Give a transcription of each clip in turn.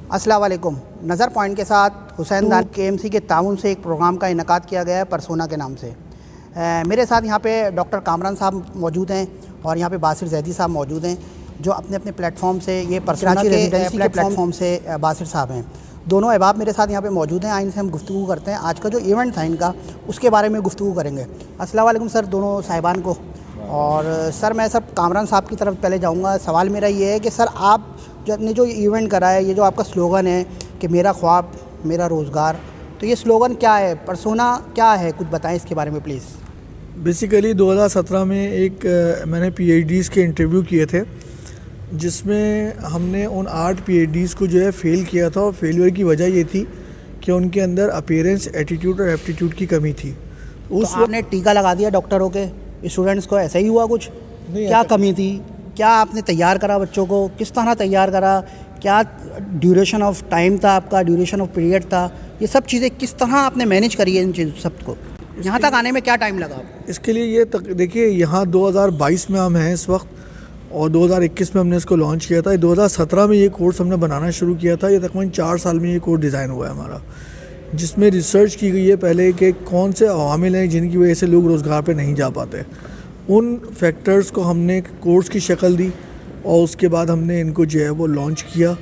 अस्सलाम वालेकुम। नज़र पॉइंट के साथ हुसैन दान KMC के ताउन से एक प्रोग्राम का इनेकाद किया गया है पर्सोना के नाम से। मेरे साथ यहाँ पे डॉक्टर कामरान साहब मौजूद हैं और यहाँ पे बासिर जैदी साहब मौजूद हैं, जो अपने अपने प्लेटफॉर्म से ये पर्सोना के प्लेटफॉर्म से बासिर साहब हैं। दोनों अहबाब मेरे साथ यहाँ पे मौजूद हैं। आइन से हम गुफ्तगू करते हैं, आज का जो इवेंट था इनका उसके बारे में गुफ्तगू करेंगे। अस्सलाम वालेकुम सर, दोनों साहिबान को। और सर मैं सर कामरान साहब की तरफ पहले जाऊँगा। सवाल मेरा ये है कि सर आप जो इवेंट करा है, ये जो आपका स्लोगन है कि मेरा ख्वाब मेरा रोज़गार, तो ये स्लोगन क्या है, पर्सोना क्या है, कुछ बताएं इसके बारे में प्लीज़। बेसिकली 2017 में एक मैंने PhDs के इंटरव्यू किए थे, जिसमें हमने उन 8 PhDs को जो है फ़ेल किया था। और फेलियर की वजह ये थी कि उनके अंदर अपीयरेंस, एटीट्यूड और एप्टीट्यूड की कमी थी। उस तो आपने टीका लगा दिया डॉक्टरों के स्टूडेंट्स को, ऐसा ही हुआ कुछ? क्या कमी थी, क्या आपने तैयार करा बच्चों को, किस तरह तैयार करा, क्या ड्यूरेशन ऑफ टाइम था आपका, ड्यूरेशन ऑफ पीरियड था, ये सब चीज़ें किस तरह आपने मैनेज करी है इन चीज़ सब को, यहाँ तक आने में क्या टाइम लगा आपको? इसके लिए ये देखिए, यहाँ 2022 में हम हैं इस वक्त और 2021 में हमने इसको लॉन्च किया था। 2017 में ये कोर्स हमने बनाना शुरू किया था। ये तकरीबन 4 साल में ये कोर्स डिज़ाइन हुआ है हमारा, जिसमें रिसर्च की गई है पहले कि कौन से अवामिल हैं जिनकी वजह से लोग रोज़गार पे नहीं जा पाते। उन फैक्टर्स को हमने कोर्स की शक्ल दी और उसके बाद हमने इनको जो है वो लॉन्च किया,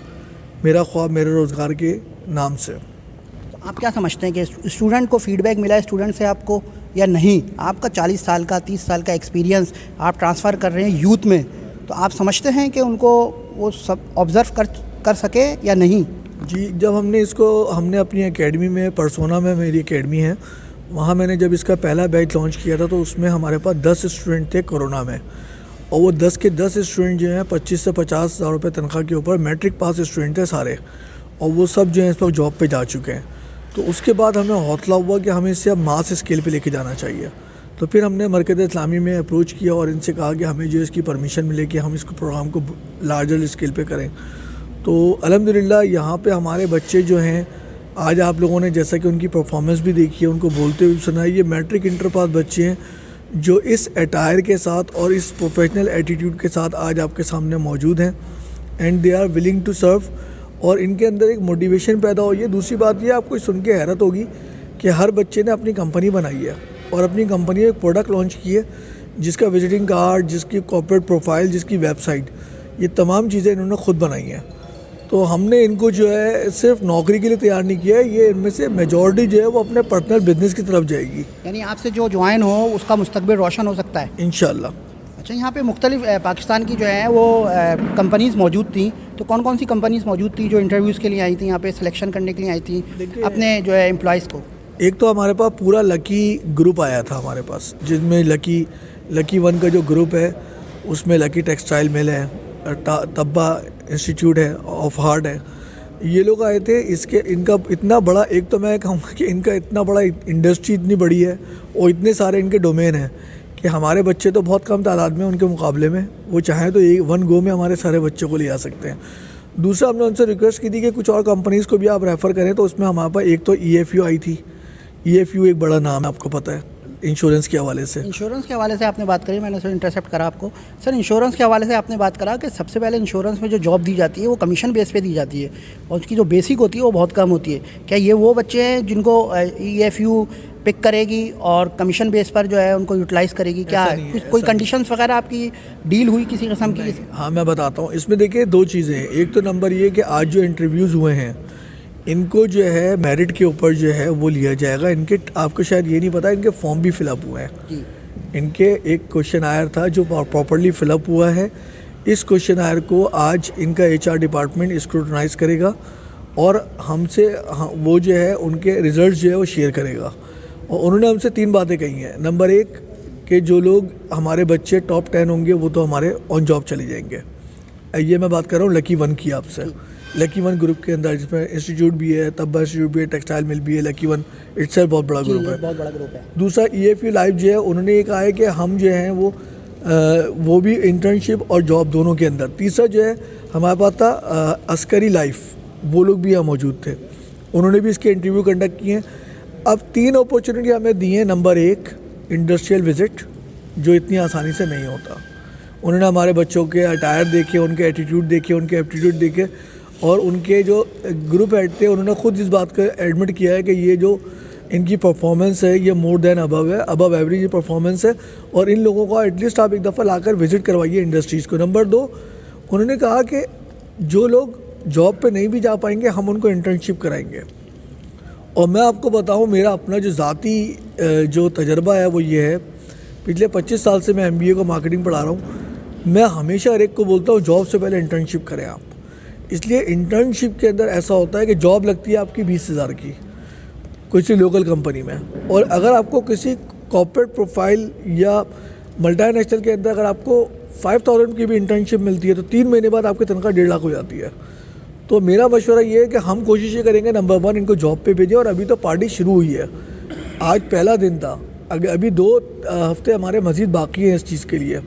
मेरा ख्वाब मेरे रोज़गार के नाम से। तो आप क्या समझते हैं कि स्टूडेंट को फीडबैक मिला है स्टूडेंट से आपको या नहीं? आपका 40 साल का 30 साल का एक्सपीरियंस आप ट्रांसफ़र कर रहे हैं यूथ में, तो आप समझते हैं कि उनको वो सब ऑब्ज़र्व कर सके या नहीं? जी, जब हमने अपनी एकेडमी में, पर्सोना में मेरी एकेडमी है, वहाँ मैंने जब इसका पहला बैच लॉन्च किया था तो उसमें हमारे पास 10 स्टूडेंट थे कोरोना में। और वो 10 के 10 स्टूडेंट जो हैं 25 से 50 हज़ार रुपये तनख्वाह के ऊपर मैट्रिक पास स्टूडेंट थे सारे, और वो सब जो हैं इस वक्त जॉब पे जा चुके हैं। तो उसके बाद हमें हौसला हुआ कि हमें इसे अब मास स्केल पे लेके जाना चाहिए। तो फिर हमने मरकज़ इस्लामी में अप्रोच किया और इनसे कहा कि हमें जो इसकी परमिशन मिले कि हम इसको प्रोग्राम को लार्जर स्केल पे करें। तो अल्हम्दुलिल्लाह यहाँ पे हमारे बच्चे जो हैं, आज आप लोगों ने जैसा कि उनकी परफॉर्मेंस भी देखी है, उनको बोलते हुए सुना, ये मैट्रिक इंटर पास बच्चे हैं जो इस अटायर के साथ और इस प्रोफेशनल एटीट्यूड के साथ आज आपके सामने मौजूद हैं। And they are willing to serve, और इनके अंदर एक मोटिवेशन पैदा हुई है। दूसरी बात ये, आपको सुन के हैरत होगी कि हर बच्चे ने अपनी कंपनी बनाई है और अपनी कंपनी में एक प्रोडक्ट लॉन्च की है, जिसका विजिटिंग कार्ड, जिसकी कॉर्पोरेट प्रोफाइल, जिसकी वेबसाइट, ये तमाम चीज़ें इन्होंने ख़ुद बनाई हैं। तो हमने इनको जो है सिर्फ नौकरी के लिए तैयार नहीं किया है, ये इनमें से मेजॉरिटी जो है वो अपने पर्सनल बिजनेस की तरफ जाएगी। यानी आपसे जो ज्वाइन हो उसका मुस्तकबिल रोशन हो सकता है इंशाल्लाह। अच्छा, यहाँ पे मुख्तलिफ पाकिस्तान की जो है वो कंपनीज़ मौजूद थी, तो कौन कौन सी कंपनीज़ मौजूद थी जो इंटरव्यूज़ के लिए आई थी, यहाँ पे सिलेक्शन करने के लिए आई थी अपने जो है एम्प्लॉयज़ को? एक तो हमारे पास पूरा लकी ग्रुप आया था हमारे पास, जिसमें लकी 1 का जो ग्रुप है उसमें लकी टेक्सटाइल मिल है, तब्बा इंस्टीट्यूट है, ऑफ हार्ट है, ये लोग आए थे। इनका इतना बड़ा, एक तो मैं कहूँगा कि इनका इतना बड़ा इंडस्ट्री इतनी बड़ी है और इतने सारे इनके डोमेन हैं कि हमारे बच्चे तो बहुत कम तादाद में उनके मुकाबले में, वो चाहें तो एक 1 गो में हमारे सारे बच्चों को ले आ सकते हैं। दूसरा, हमने उनसे रिक्वेस्ट की थी कि कुछ और कंपनीज़ को भी आप रेफ़र करें, तो उसमें हमारे पास एक तो EFU आई थी। EFU एक बड़ा नाम है, आपको पता है, इंश्योरेंस के हवाले से। इंश्योरेंस के हवाले से आपने बात करी, मैंने सर इंटरसेप्ट करा आपको। सर इंश्योरेंस के हवाले से आपने बात करा कि सबसे पहले इंश्योरेंस में जो जॉब दी जाती है वो कमीशन बेस पे दी जाती है और उसकी जो बेसिक होती है वो बहुत कम होती है। क्या ये वो बच्चे हैं जिनको EFU पिक करेगी और कमीशन बेस पर जो है उनको यूटिलाइज़ करेगी? क्या है कोई कंडीशंस वगैरह आपकी डील हुई किसी किस्म की? हाँ, मैं बताता हूँ। इसमें देखिए 2 चीज़ें हैं। एक तो नंबर ये कि आज जो इंटरव्यूज़ हुए हैं, इनको जो है मेरिट के ऊपर जो है वो लिया जाएगा। इनके, आपको शायद ये नहीं पता, इनके फॉर्म भी फिलअप हुए हैं जी। इनके एक क्वेश्चन आयर था जो प्रॉपर्ली फिलअप हुआ है। इस क्वेश्चन आयर को आज इनका HR डिपार्टमेंट स्क्रूटनाइज करेगा और हमसे वो जो है उनके रिजल्ट जो है वो शेयर करेगा। और उन्होंने हमसे 3 बातें कही हैं। नंबर 1 कि जो लोग हमारे बच्चे टॉप 10 होंगे वो तो हमारे ऑन जॉब चले जाएंगे। ये मैं बात कर रहा हूँ लकी 1 की आपसे। लकी 1 ग्रुप के अंदर जिसमें इंस्टीट्यूट भी है, तब्बा इंस्टीट्यूट भी है, टेक्सटाइल मिल भी है, लकी 1 इट्सेल्फ बहुत बड़ा ग्रुप है, बहुत बड़ा ग्रुप है। दूसरा EFU लाइव जो है, उन्होंने ये कहा है कि हम जो हैं वो भी इंटर्नशिप और जॉब दोनों के अंदर। तीसरा जो है हमारे पास था अस्करी लाइफ, वो लोग भी यहाँ मौजूद थे, उन्होंने भी इसके इंटरव्यू कंडक्ट किए हैं। अब 3 अपॉर्चुनिटी हमें दी हैं। नंबर 1 इंडस्ट्रियल विजिट, जो इतनी आसानी से नहीं होता। उन्होंने हमारे बच्चों के अटायर देखे, उनके एटीट्यूड देखे, उनके एप्टीट्यूड देखे और उनके जो ग्रुप हेड थे उन्होंने खुद इस बात को एडमिट किया है कि ये जो इनकी परफॉर्मेंस है ये मोर देन अबव है, अबव एवरेज परफॉर्मेंस है, और इन लोगों का एटलीस्ट आप एक दफ़ा लाकर विज़िट करवाइए इंडस्ट्रीज़ को। नंबर 2, उन्होंने कहा कि जो लोग जॉब पे नहीं भी जा पाएंगे हम उनको इंटर्नशिप कराएंगे। और मैं आपको बताऊं, मेरा अपना जो ज़ाती जो तजर्बा है वो ये है, पिछले 25 साल से मैं MBA को मार्केटिंग पढ़ा रहा हूँ। मैं हमेशा हर एक को बोलता हूँ जॉब से पहले इंटर्नशिप करें आप। इसलिए इंटर्नशिप के अंदर ऐसा होता है कि जॉब लगती है आपकी 20,000 की किसी लोकल कंपनी में, और अगर आपको किसी कॉर्पोरेट प्रोफाइल या मल्टीनेशनल के अंदर अगर आपको 5,000 की भी इंटर्नशिप मिलती है तो 3 महीने बाद आपकी तनख्वाह 1.5 लाख हो जाती है। तो मेरा मशवरा ये है कि हम कोशिश ये करेंगे नंबर 1 इनको जॉब पे भेजें। और अभी तो पार्टी शुरू हुई है, आज पहला दिन था, अभी 2 हफ्ते हमारे मज़ीद बाकी हैं इस चीज़ के लिए।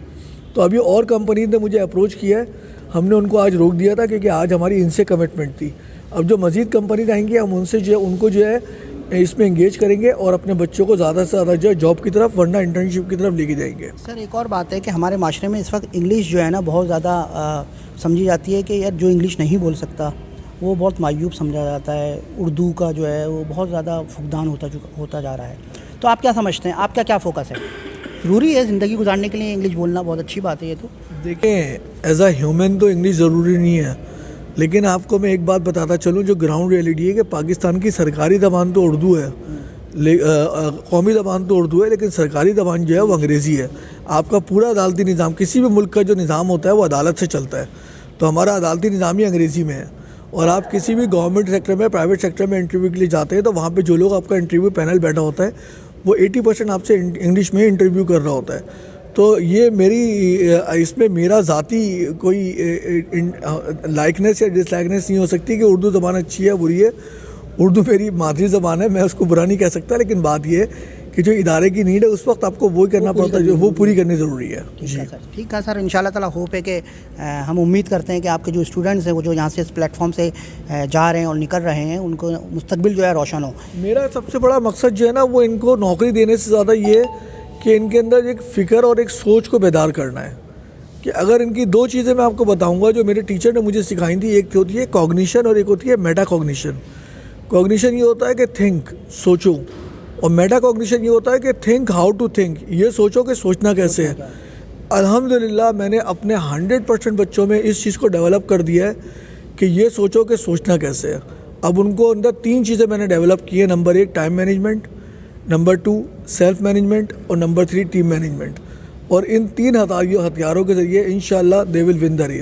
तो अभी और कंपनी ने मुझे अप्रोच किया है, हमने उनको आज रोक दिया था क्योंकि आज हमारी इनसे कमिटमेंट थी। अब जो मज़ीद कंपनी आएंगी हम उनसे जो है उनको जो है इसमें एंगेज करेंगे और अपने बच्चों को ज़्यादा से ज़्यादा जो है जॉब की तरफ वरना इंटर्नशिप की तरफ लेके जाएंगे। सर एक और बात है कि हमारे माशरे में इस वक्त इंग्लिश जो है ना बहुत ज़्यादा समझी जाती है कि यार जो इंग्लिश नहीं बोल सकता वो बहुत मायूब समझा जाता है। उर्दू का जो है वो बहुत ज़्यादा फुकदान होता जा रहा है। तो आप क्या समझते हैं, आपका क्या फोकस है? ज़रूरी है ज़िंदगी गुजारने के लिए इंग्लिश बोलना, बहुत अच्छी बात है ये तो। देखें, एज अ ह्यूमन तो इंग्लिश ज़रूरी नहीं है, लेकिन आपको मैं एक बात बताता चलूँ जो ग्राउंड रियलिटी है कि पाकिस्तान की सरकारी ज़बान तो उर्दू है, कौमी ज़बान तो उर्दू है, लेकिन सरकारी ज़बान जो है वो अंग्रेज़ी है। आपका पूरा अदालती निज़ाम, किसी भी मुल्क का जो निज़ाम होता है वो अदालत से चलता है, तो हमारा अदालती निज़ाम ही अंग्रेज़ी में है। और आप किसी भी गवर्नमेंट सेक्टर में, प्राइवेट सेक्टर में इंटरव्यू के लिए जाते हैं तो वहाँ पे जो लोग आपका इंटरव्यू पैनल बैठा होता है वो 80% आपसे इंग्लिश में इंटरव्यू कर रहा होता है। तो ये मेरी इसमें मेरा ज़ाती कोई लाइकनेस या डिसलाइकनेस नहीं हो सकती कि उर्दू ज़बान अच्छी है बुरी है। उर्दू मेरी मादरी ज़बान है, मैं उसको बुरा नहीं कह सकता, लेकिन बात ये है कि जो इदारे की नीड है उस वक्त आपको वो करना पड़ता है जो वो पूरी करनी ज़रूरी है। ठीक है सर, इंशाल्लाह ताला होप है कि हम उम्मीद करते हैं कि आपके जो स्टूडेंट्स हैं वो जो यहाँ से इस प्लेटफॉर्म से जा रहे हैं और निकल रहे हैं उनको मुस्तकबिल जो है रोशन हो। मेरा सबसे बड़ा मकसद जो है ना वो इनको नौकरी देने से ज़्यादा ये है कि इनके अंदर एक फ़िक्र और एक सोच को बेदार करना है। कि अगर इनकी 2 चीज़ें मैं आपको बताऊंगा जो मेरे टीचर ने मुझे सिखाई थी, एक होती है कॉग्निशन और एक होती है मेटा कॉग्निशन। कॉग्निशन ये होता है कि थिंक, सोचो, और मेटा कॉग्निशन ये होता है कि थिंक हाउ टू थिंक, ये सोचो कि सोचना कैसे है। अल्हम्दुलिल्लाह मैंने अपने 100% बच्चों में इस चीज़ को डेवलप कर दिया है कि ये सोचो कि सोचना कैसे है। अब उनको अंदर 3 चीज़ें मैंने डेवलप की है। Number 1 time management, number 2 self management और नंबर 3 टीम मैनेजमेंट। और इन 3 हथियारों के ज़रिए इंशाल्लाह they will win the race.